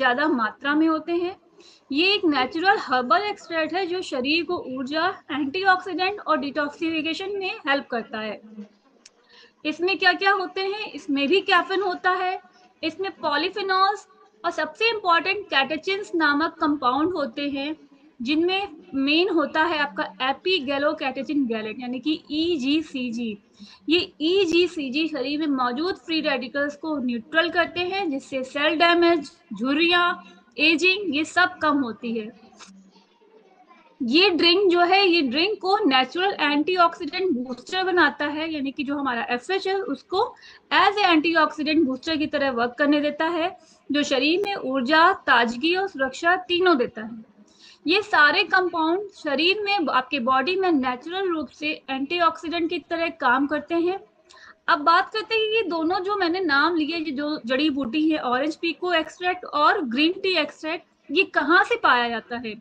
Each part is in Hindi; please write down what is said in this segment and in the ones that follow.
ज़्यादा मात्रा में होते हैं। ये एक नेचुरल हर्बल एक्सट्रैक्ट है जो शरीर को ऊर्जा, एंटीऑक्सीडेंट और डिटॉक्सिफिकेशन में हेल्प करता है। इसमें क्या क्या होते हैं? इसमें भी कैफीन होता है, इसमें पॉलीफिनॉल्स और सबसे इम्पॉर्टेंट कैटेचिन्स नामक कंपाउंड होते हैं, जिनमें मेन होता है आपका एपीगैलोकैटेचिन गैलेट यानी कि EGCG। ये EGCG शरीर में मौजूद फ्री रेडिकल्स को न्यूट्रल करते हैं, जिससे सेल डैमेज, झुर्रियां, एजिंग ये सब कम होती है। ये ड्रिंक जो है, ये ड्रिंक को नेचुरल एंटीऑक्सीडेंट बूस्टर बनाता है, यानी कि जो हमारा FH है उसको एज ए एंटीऑक्सीडेंट बूस्टर की तरह वर्क करने देता है, जो शरीर में ऊर्जा, ताजगी और सुरक्षा तीनों देता है। ये सारे कंपाउंड शरीर में, आपके बॉडी में नेचुरल रूप से एंटीऑक्सीडेंट की तरह काम करते हैं। अब बात करते हैं ये दोनों जो मैंने नाम लिए, जो जड़ी बूटी है, ऑरेंज पीको एक्सट्रैक्ट और ग्रीन टी एक्सट्रैक्ट, ये कहाँ से पाया जाता है?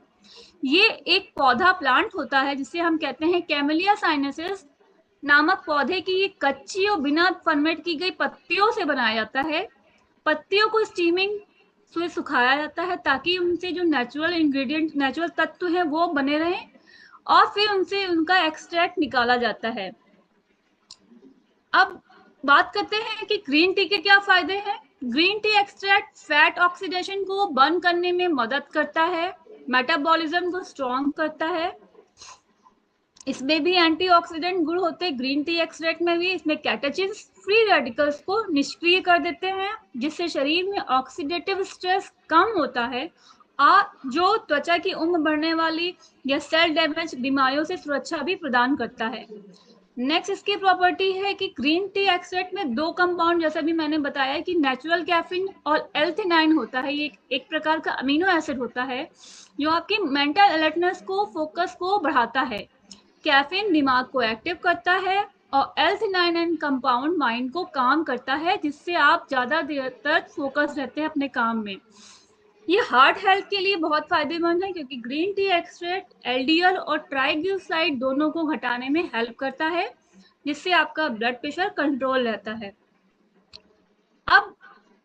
ये एक पौधा प्लांट होता है जिसे हम कहते हैं कैमेलिया साइनेंसिस नामक पौधे की कच्ची और बिना फर्मेंट की गई पत्तियों से बनाया जाता है। पत्तियों को स्टीमिंग से सुखाया जाता है ताकि उनसे जो नेचुरल इंग्रेडिएंट, नेचुरल तत्व हैं वो बने रहें, और फिर उनसे उनका एक्सट्रैक्ट निकाला जाता है। अब बात करते हैं कि ग्रीन टी के क्या फायदे हैं। Green tea extract fat oxidation को बर्न करने में मदद करता है, मेटाबॉलिज्म को स्ट्रॉन्ग करता है। इसमें भी एंटीऑक्सीडेंट गुण होते हैं ग्रीन टी एक्सट्रैक्ट में भी। इसमें कैटेचिन्स फ्री रेडिकल्स को निष्क्रिय कर देते हैं, जिससे शरीर में ऑक्सीडेटिव स्ट्रेस कम होता है और जो त्वचा की उम्र बढ़ने वाली या सेल डैमेज बीमारियों से सुरक्षा भी प्रदान करता है। नेक्स्ट इसकी प्रॉपर्टी है कि ग्रीन टी एक्सट्रैक्ट में दो कंपाउंड, जैसा भी मैंने बताया कि नेचुरल कैफीन और L-theanine होता है। ये एक प्रकार का अमीनो एसिड होता है जो आपकी मेंटल अलर्टनेस को, फोकस को बढ़ाता है। कैफीन दिमाग को एक्टिव करता है और L-theanine कंपाउंड माइंड को काम करता है, जिससे आप ज़्यादा देर तक फोकस रहते हैं अपने काम में। ये हार्ट हेल्थ के लिए बहुत फायदेमंद है क्योंकि ग्रीन टी एक्सट्रैक्ट LDL और ट्राइग्लिसराइड दोनों को घटाने में हेल्प करता है, जिससे आपका ब्लड प्रेशर कंट्रोल रहता है। अब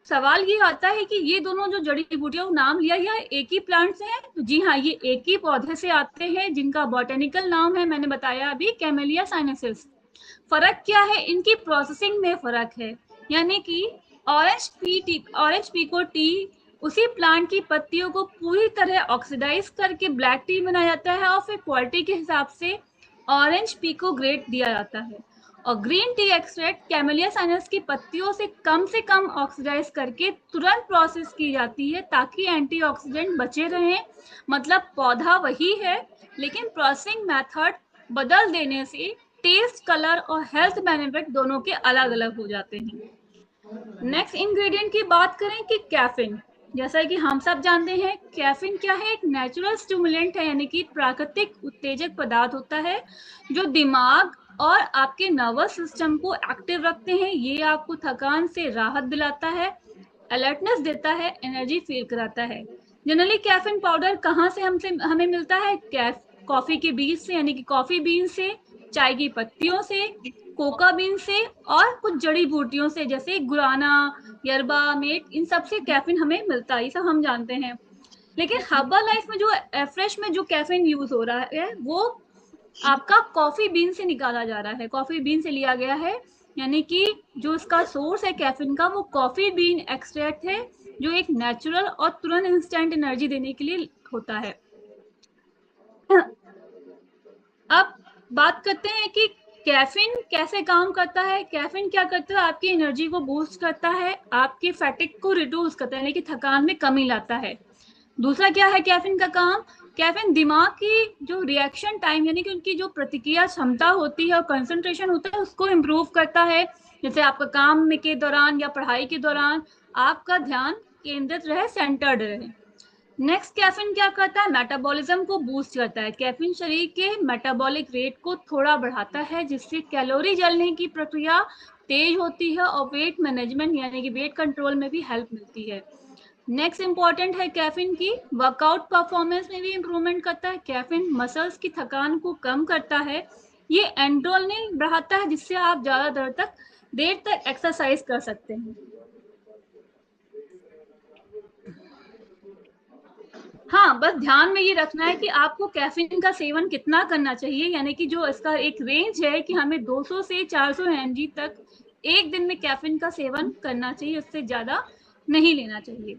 सवाल ये आता है कि ये दोनों जो जड़ी बूटियों का नाम लिया, यह एक ही प्लांट से है? तो जी हाँ, ये एक ही पौधे से आते हैं जिनका बॉटेनिकल नाम है, मैंने बताया अभी, कैमेलिया साइनेंसिस। फर्क क्या है? इनकी प्रोसेसिंग में फर्क है, यानी कि ऑरेंज पीको टी उसी प्लांट की पत्तियों को पूरी तरह ऑक्सीडाइज करके ब्लैक टी बनाया जाता है और फिर क्वालिटी के हिसाब से ऑरेंज पीको ग्रेड दिया जाता है। और green tea extract camellia sinensis की पत्तियों से कम ऑक्सीडाइज करके तुरंत प्रोसेस की जाती है ताकि एंटीऑक्सीडेंट बचे रहें। मतलब पौधा वही है, लेकिन प्रोसेसिंग मेथड बदल देने से टेस्ट, कलर और हेल्थ बेनिफिट दोनों के अलग अलग हो जाते हैं। नेक्स्ट इंग्रेडिएंट की बात करें कि कैफीन, जैसा कि हम सब जानते हैं कैफीन क्या है? एक नेचुरल स्टिमुलेंट है, यानी कि प्राकृतिक उत्तेजक पदार्थ होता है जो दिमाग और आपके नर्वस सिस्टम को एक्टिव रखते हैं। ये आपको थकान से राहत दिलाता है, अलर्टनेस देता है, एनर्जी फील कराता है। जनरली कैफीन पाउडर कहाँ से हमें मिलता है? कॉफी के बीज से, यानी कि कॉफी बीन से, चाय की पत्तियों से, कोका बीन से और कुछ जड़ी बूटियों से जैसे गुराना, यरबा, मेट, इन सब से कैफीन हमें मिलता है, ये सब हम जानते हैं। लेकिन हर्बल लाइफ में जो फ्रेश में जो कैफीन यूज हो रहा है वो आपका कॉफी बीन से निकाला जा रहा है, कॉफी बीन से लिया गया है, यानी कि जो इसका सोर्स है कैफीन का वो कॉफी बीन एक्सट्रैक्ट है, जो एक नेचुरल और तुरंत इंस्टेंट एनर्जी देने के लिए होता है। अब बात करते हैं कि कैफीन कैसे काम करता है। कैफीन क्या करता है? आपकी एनर्जी को बूस्ट करता है, आपके फैटिक को रिड्यूस करता है, यानी कि थकान में कमी लाता है। दूसरा क्या है कैफीन का काम? कैफीन दिमाग की जो रिएक्शन टाइम, यानी कि उनकी जो प्रतिक्रिया क्षमता होती है और कंसंट्रेशन होता है, उसको इम्प्रूव करता है। जैसे आपका काम में के दौरान या पढ़ाई के दौरान आपका ध्यान केंद्रित रहे, सेंटर्ड रहे। नेक्स्ट कैफीन क्या करता है? मेटाबॉलिज्म को बूस्ट करता है। कैफीन शरीर के मेटाबॉलिक रेट को थोड़ा बढ़ाता है, जिससे कैलोरी जलने की प्रक्रिया तेज होती है और वेट मैनेजमेंट यानी कि वेट कंट्रोल में भी हेल्प मिलती है। नेक्स्ट इंपॉर्टेंट है कैफीन की वर्कआउट परफॉर्मेंस में भी इंप्रूवमेंट करता है। कैफीन मसल्स की थकान को कम करता है, ये एंड्रोलिन बढ़ाता है, जिससे आप ज्यादा देर तक एक्सरसाइज कर सकते हैं। हाँ, बस ध्यान में ये रखना है कि आपको कैफीन का सेवन कितना करना चाहिए, यानी कि जो इसका एक रेंज है कि हमें 200 से 400 mg तक एक दिन में कैफीन का सेवन करना चाहिए, उससे ज्यादा नहीं लेना चाहिए।